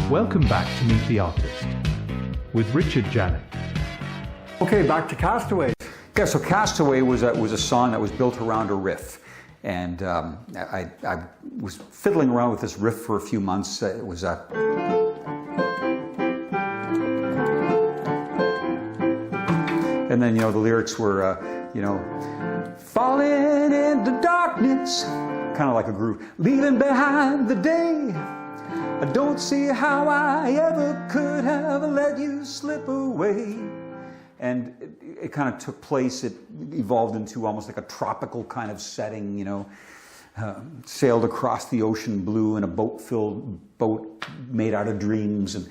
Welcome back to Meet the Artist with Richard Janik. Okay, back to Castaway. Yeah, so Castaway was a song that was built around a riff. And I was fiddling around with this riff for a few months. It was a... And then, the lyrics were, falling into darkness, kind of like a groove, leaving behind the day. I don't see how I ever could have let you slip away. And it kind of took place, it evolved into almost like a tropical kind of setting, sailed across the ocean blue in a boat made out of dreams and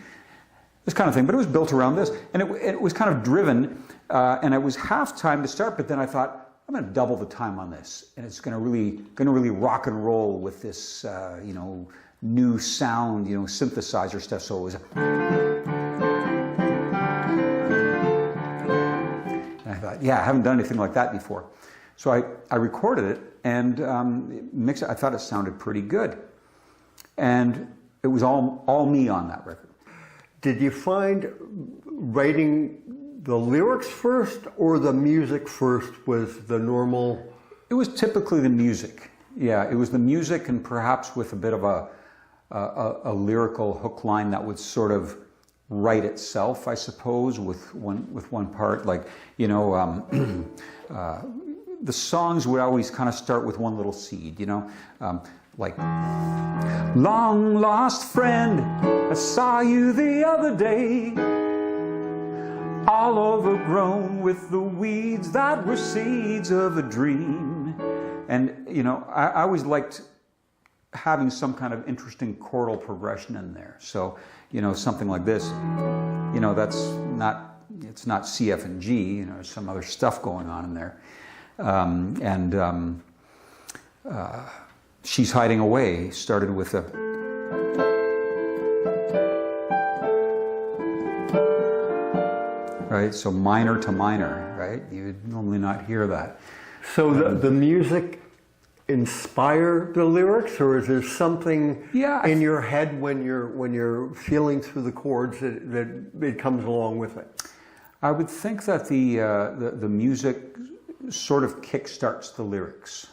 this kind of thing. But it was built around this. And it was kind of driven, and it was half time to start, but then I thought, I'm going to double the time on this. And it's going to really rock and roll with this, new sound, synthesizer stuff. So it was and I thought, yeah, I haven't done anything like that before. So I recorded it and mixed it. I thought it sounded pretty good. And it was all me on that record. Did you find writing the lyrics first or the music first was the normal? It was typically the music. Yeah, it was the music and perhaps with a bit of a lyrical hook line that would sort of write itself, I suppose, with one part. Like, the songs would always kind of start with one little seed, like, long lost friend, I saw you the other day, all overgrown with the weeds that were seeds of a dream. And, I always liked having some kind of interesting chordal progression in there. So, something like this, it's not C, F, and G, there's some other stuff going on in there. She's Hiding Away started with a... Right, so minor to minor, right? You would normally not hear that. So the music inspire the lyrics, or is there something in your head when you're feeling through the chords that it comes along with it? I would think that the music sort of kickstarts the lyrics.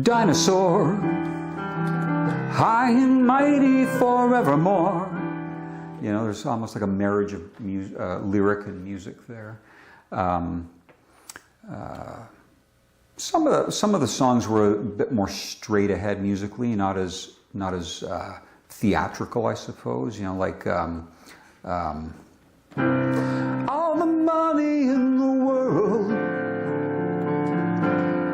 Dinosaur, high and mighty forevermore. There's almost like a marriage of lyric and music there. Some of the songs were a bit more straight ahead musically, not as theatrical, I suppose. Like all the money in the world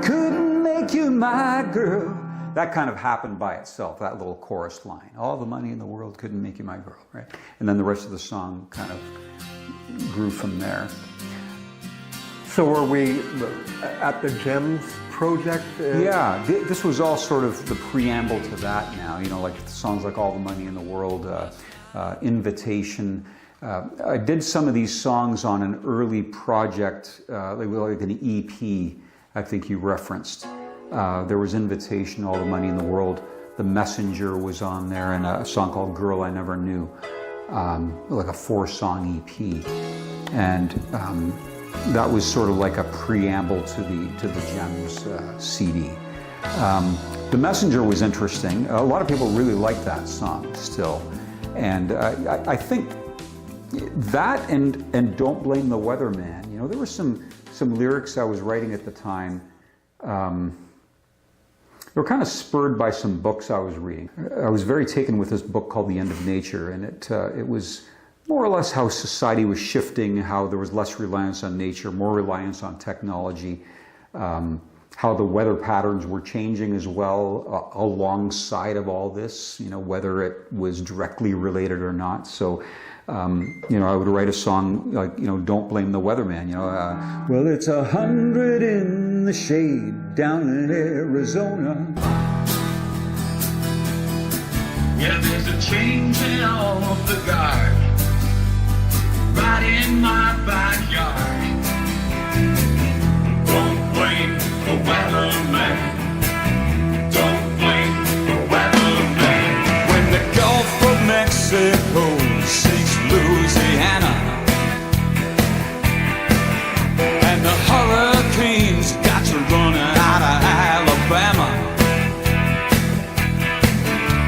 couldn't make you my girl. That kind of happened by itself. That little chorus line: all the money in the world couldn't make you my girl, right? And then the rest of the song kind of grew from there. So are we at the Gems project? Yeah, this was all sort of the preamble to that now, like songs like All the Money in the World, Invitation. I did some of these songs on an early project, like an EP, I think you referenced. There was Invitation, All the Money in the World. The Messenger was on there, and a song called Girl I Never Knew, like a 4-song EP. And that was sort of like a preamble to the Gems CD. The Messenger was interesting. A lot of people really like that song still. And I think that and Don't Blame the Weatherman. There were some lyrics I was writing at the time. They were kind of spurred by some books I was reading. I was very taken with this book called The End of Nature, and it was more or less how society was shifting, how there was less reliance on nature, more reliance on technology, how the weather patterns were changing as well alongside of all this, whether it was directly related or not. So, I would write a song like, Don't Blame the Weatherman, well, it's 100 in the shade down in Arizona. Yeah, there's a changing of the guard right in my backyard. Don't blame the weatherman. Don't blame the weatherman.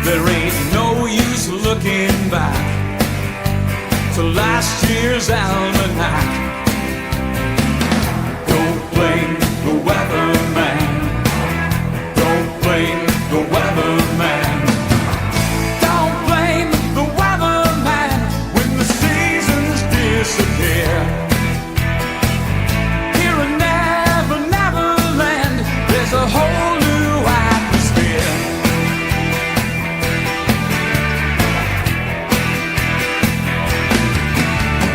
There ain't no use looking back to last year's almanac. Don't blame the weatherman. Don't blame the weatherman. Don't blame the weatherman when the seasons disappear. Here in Never Never Land, there's a whole new atmosphere.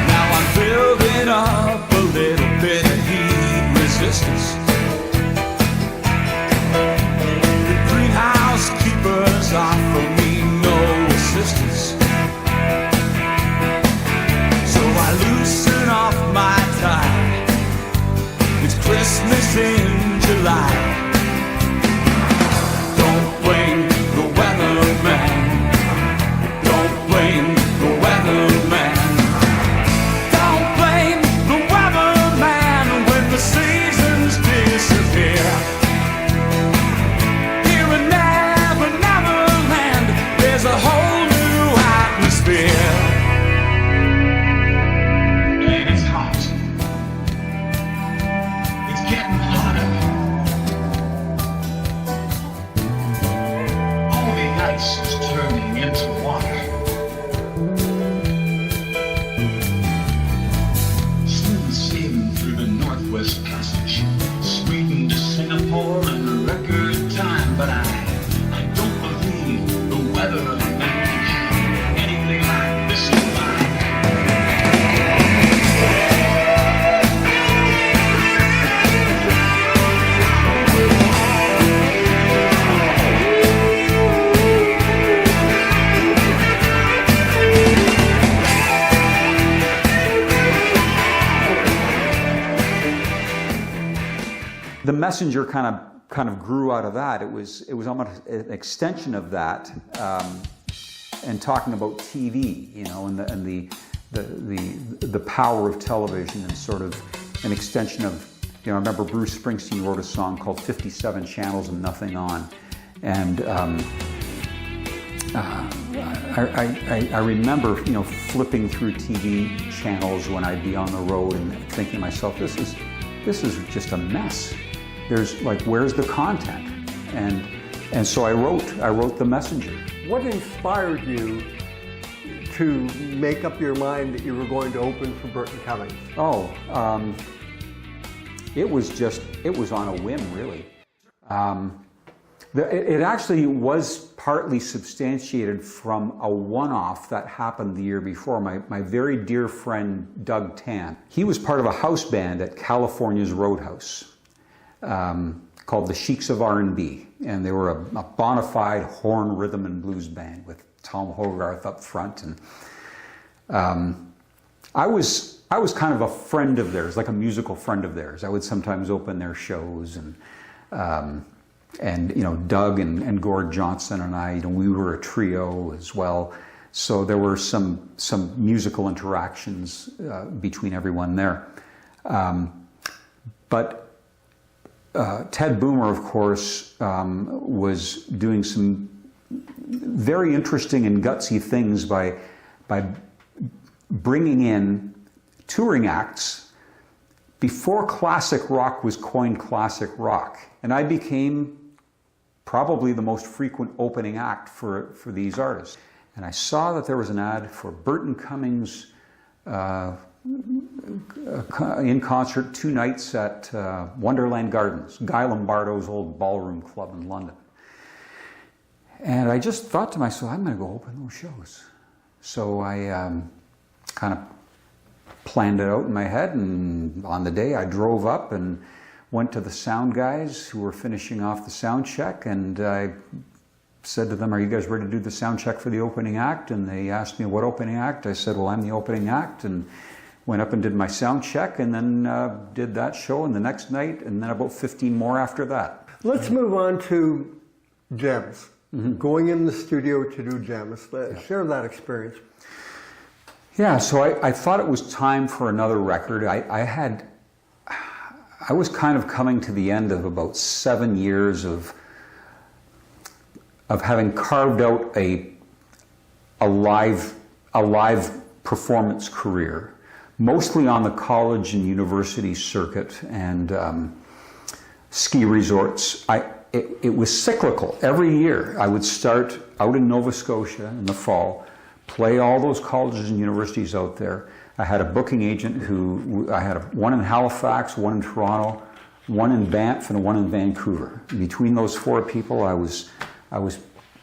Now I'm building up a little bit of heat resistance. The greenhouse keepers offer me no assistance. So I loosen off my tie. It's Christmas in July. Don't blame the weatherman. Don't blame the weatherman. Don't blame the weatherman when the seasons disappear. Here in Never Never Land, there's a whole new atmosphere. And it's hot. It's getting hotter. All the ice is turning into water. Smooth sailing through the Northwest Passage, Sweden to Singapore in record time. But I don't believe the weather man can have anything like this in mind. The Messenger kind of grew out of that. It was almost an extension of that, and talking about TV, you know, and the power of television, and sort of an extension of, you know, I remember Bruce Springsteen wrote a song called 57 Channels and Nothing On, and I remember, you know, flipping through TV channels when I'd be on the road and thinking to myself, this is just a mess. There's like, where's the content? And so I wrote The Messenger. What inspired you to make up your mind that you were going to open for Burton Cummings? It was on a whim, really. It actually was partly substantiated from a one-off that happened the year before. My very dear friend Doug Tan, he was part of a house band at California's Roadhouse called the Sheiks of R&B, and they were a bona fide horn, rhythm, and blues band with Tom Hogarth up front. And I was kind of a friend of theirs, like a musical friend of theirs. I would sometimes open their shows, and you know, Doug and Gord Johnson and I, you know, we were a trio as well. So there were some musical interactions between everyone there. But Ted Boomer, of course, was doing some very interesting and gutsy things by bringing in touring acts before classic rock was coined classic rock. And I became probably the most frequent opening act for these artists. And I saw that there was an ad for Burton Cummings in concert 2 nights at Wonderland Gardens, Guy Lombardo's old ballroom club in London. And I just thought to myself, I'm going to go open those shows. So I kind of planned it out in my head, and on the day I drove up and went to the sound guys who were finishing off the sound check, and I said to them, are you guys ready to do the sound check for the opening act? And they asked me, what opening act? I said, well, I'm the opening act, and went up and did my sound check, and then did that show, and the next night, and then about 15 more after that. Let's move on to jams. Going in the studio to do jams. Share that experience. Yeah, so I thought it was time for another record. I was kind of coming to the end of about 7 years of having carved out a live performance career, mostly on the college and university circuit and ski resorts. It was cyclical. Every year I would start out in Nova Scotia in the fall, play all those colleges and universities out there. I had a booking agent I had one in Halifax, one in Toronto, one in Banff, and one in Vancouver. Between those 4 people, I was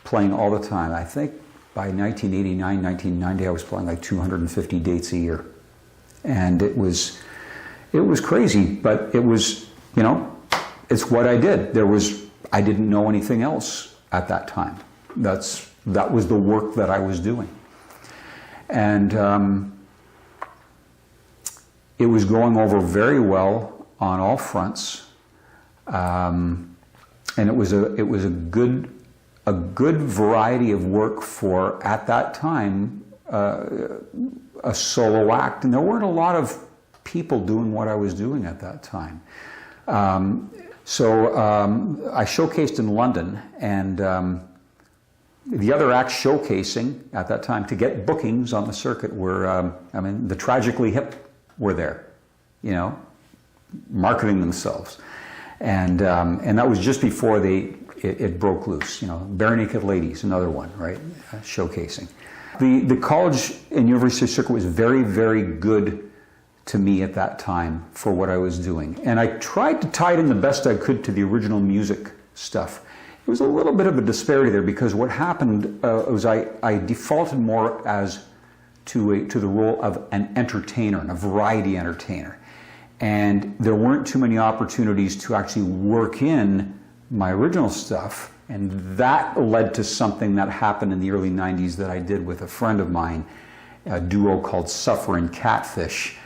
playing all the time. I think by 1989, 1990, I was playing like 250 dates a year. And it was crazy, but it was, it's what I did. I didn't know anything else at that time. That was the work that I was doing. And it was going over very well on all fronts. And it was a good variety of work for, at that time, a solo act. And there weren't a lot of people doing what I was doing at that time. So I showcased in London, and the other acts showcasing at that time to get bookings on the circuit were, the Tragically Hip were there, marketing themselves. And that was just before it broke loose. Bare Naked Ladies, another one, right, showcasing. The college and university circuit was very, very good to me at that time for what I was doing. And I tried to tie it in the best I could to the original music stuff. There was a little bit of a disparity there, because what happened was I defaulted more to the role of an entertainer, and a variety entertainer. And there weren't too many opportunities to actually work in my original stuff. And that led to something that happened in the early 90s that I did with a friend of mine, a duo called Suffering Catfish.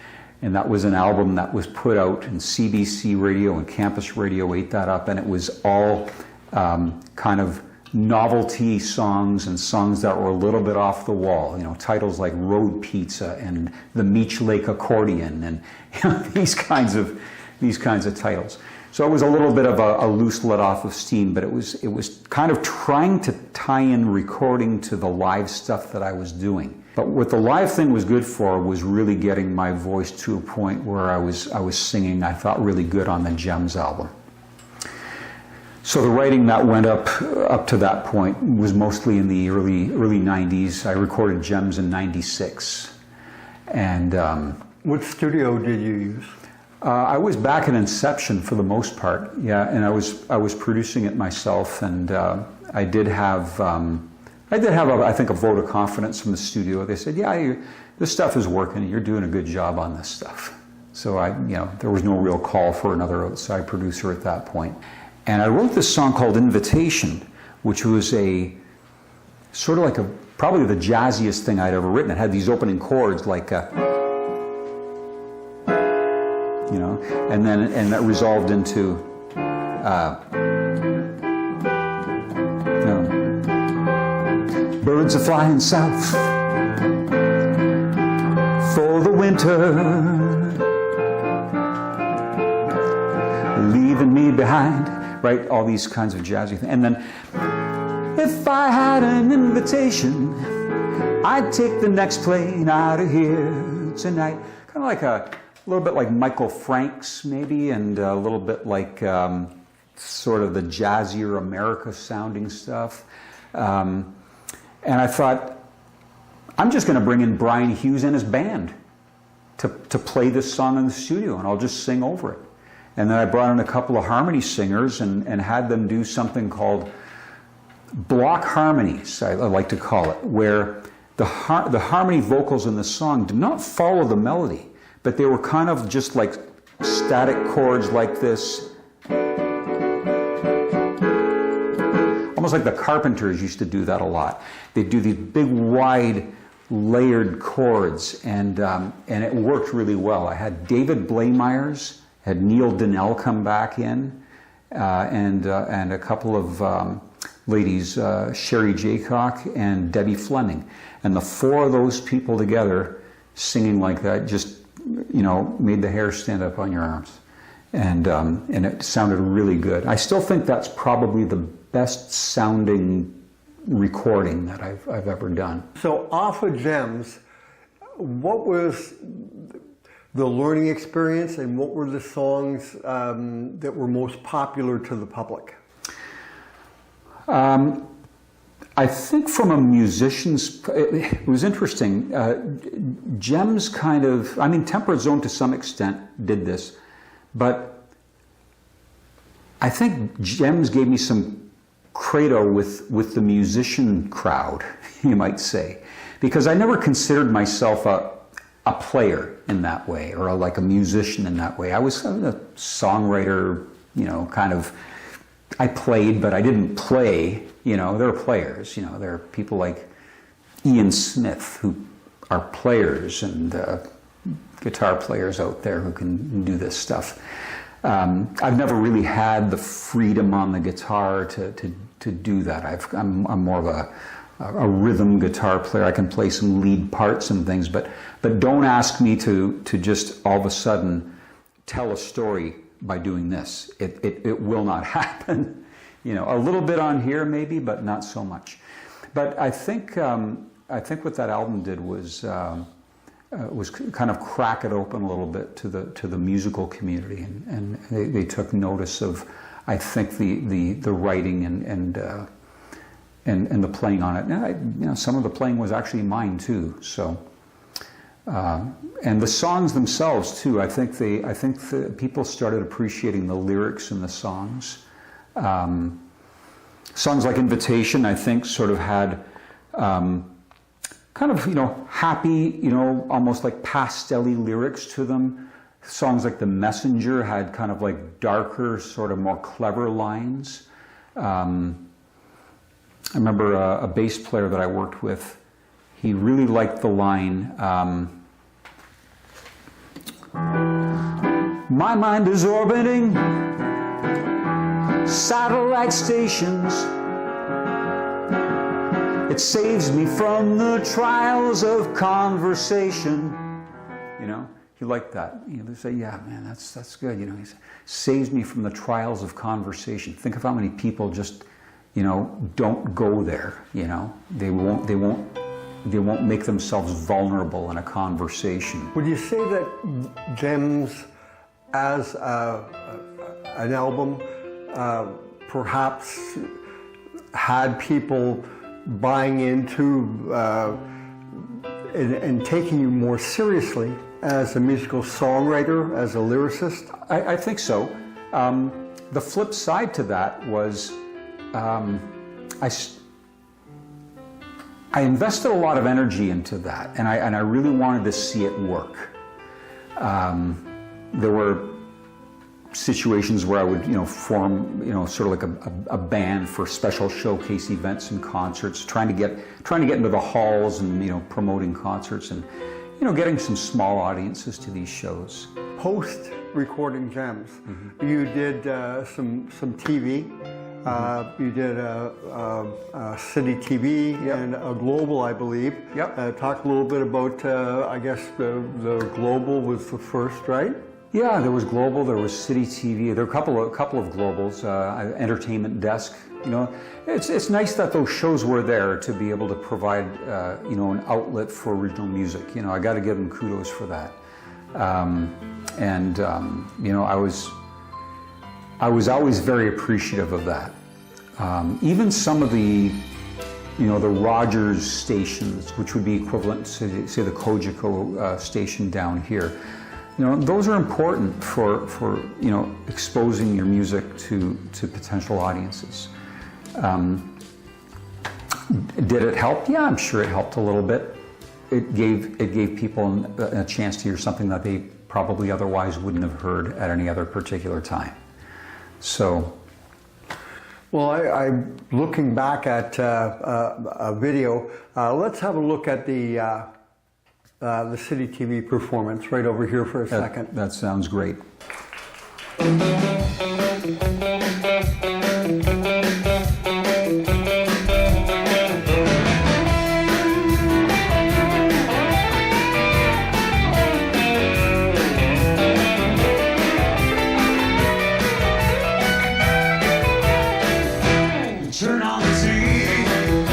And that was an album that was put out, in CBC radio and Campus Radio ate that up, and it was all kind of novelty songs and songs that were a little bit off the wall. Titles like Road Pizza and the Meech Lake Accordion, and these kinds of titles. So it was a little bit of a loose let off of steam, but it was kind of trying to tie in recording to the live stuff that I was doing. But what the live thing was good for was really getting my voice to a point where I was singing, I thought, really good on the Gems album. So the writing that went up to that point was mostly in the early 90s. I recorded Gems in 96. And what studio did you use? I was back at Inception for the most part, yeah, and I was producing it myself, and I did have I think a vote of confidence from the studio. They said, "Yeah, this stuff is working. You're doing a good job on this stuff." So there was no real call for another outside producer at that point. And I wrote this song called Invitation, which was a sort of like probably the jazziest thing I'd ever written. It had these opening chords like and that resolved into birds are flying south for the winter, leaving me behind, right? All these kinds of jazzy things. And then, if I had an invitation, I'd take the next plane out of here tonight. Kind of like a little bit like Michael Franks, maybe, and a little bit like sort of the jazzier America sounding stuff. And I thought, I'm just going to bring in Brian Hughes and his band to play this song in the studio, and I'll just sing over it. And then I brought in a couple of harmony singers and had them do something called block harmonies, I like to call it, where the harmony vocals in the song did not follow the melody, but they were kind of just like static chords like this. Almost like the Carpenters used to do that a lot. They'd do these big, wide, layered chords, and it worked really well. I had David Blaemeyers, had Neil Donnell come back in, and a couple of ladies, Sherry Jaycock and Debbie Fleming. And the four of those people together singing like that just, made the hair stand up on your arms. And it sounded really good. I still think that's probably the best sounding recording that I've ever done. So off of Gems, what was the learning experience, and what were the songs that were most popular to the public? I think from a musician's, it was interesting. Gems kind of, I mean, Temperate Zone to some extent did this, but I think Gems gave me some credo with the musician crowd, you might say, because I never considered myself a player in that way, or like a musician in that way. I was kind of a songwriter, you know, kind of, I played, but I didn't play. You know, there are players, you know, there are people like Ian Smith who are players, and guitar players out there who can do this stuff. I've never really had the freedom on the guitar to do that. I'm more of a rhythm guitar player. I can play some lead parts and things, but don't ask me to just all of a sudden tell a story by doing this. It will not happen. You know, a little bit on here maybe, but not so much. But I think what that album did was kind of crack it open a little bit to the musical community, and they took notice of, I think, the writing and the playing on it. And you know, some of the playing was actually mine too. So. And the songs themselves too. I think the people started appreciating the lyrics in the songs. Songs like Invitation, I think, sort of had kind of, you know, happy, you know, almost like pastel-y lyrics to them. Songs like The Messenger had kind of like darker, sort of more clever lines. I remember a bass player that I worked with. He really liked the line, my mind is orbiting satellite stations. It saves me from the trials of conversation. You know, he liked that. You know, they say, yeah, man, that's good. You know, he saves me from the trials of conversation. Think of how many people just, you know, don't go there. You know, they won't make themselves vulnerable in a conversation. Would you say that Gems, as an album, perhaps had people buying into and taking you more seriously as a musical songwriter, as a lyricist? I think so. The flip side to that was I invested a lot of energy into that, and I really wanted to see it work. There were situations where I would, you know, form, you know, sort of like a band for special showcase events and concerts, trying to get into the halls and, you know, promoting concerts and, you know, getting some small audiences to these shows. Post recording Gems, you did some TV. You did a City TV and a Global, I believe. Yep. Talk a little bit about, I guess the Global was the first, right? Yeah, there was Global, there was City TV, there were a couple of Globals, Entertainment Desk. You know, it's nice that those shows were there to be able to provide, you know, an outlet for original music. You know, I got to give them kudos for that. You know, I was always very appreciative of that. Even some of the, you know, the Rogers stations, which would be equivalent to, say, the Kojiko station down here. You know, those are important for you know, exposing your music to potential audiences. Did it help? Yeah, I'm sure it helped a little bit. It gave people a chance to hear something that they probably otherwise wouldn't have heard at any other particular time. So. Well, I'm looking back at a video. Let's have a look at the City TV performance right over here for a second. That sounds great. Turn on the TV,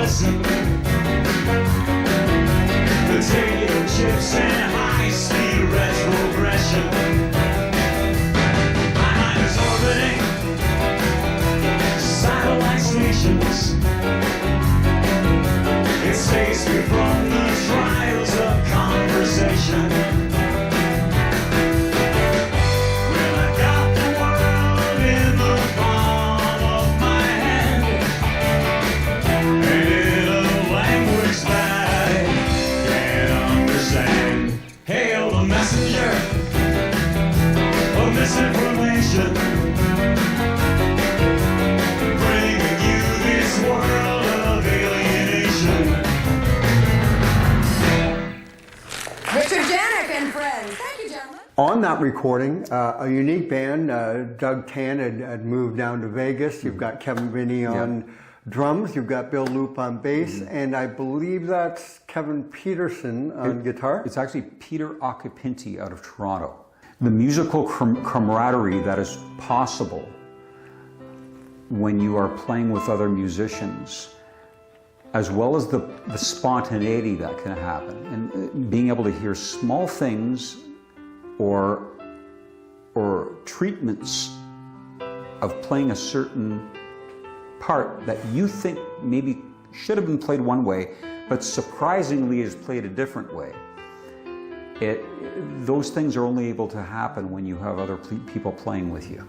listen. Potato chips and high-speed retrogression. My mind is orbiting satellite stations. It saves me from the trials of conversation. Well, I got the world in the palm of my hand, and in a language that I can't understand. Hail the messenger of misinformation, bringing you this world of alienation. Richard Janik and friends. Thank you, gentlemen. On that recording, a unique band, Doug Tan had moved down to Vegas. You've got Kevin Vinnie on drums, you've got Bill Loop on bass, and I believe that's Kevin Peterson on guitar. It's actually Peter Occhipinti out of Toronto. The musical camaraderie that is possible when you are playing with other musicians, as well as the spontaneity that can happen, and being able to hear small things or treatments of playing a certain part that you think maybe should have been played one way, but surprisingly is played a different way. Those things are only able to happen when you have other people playing with you.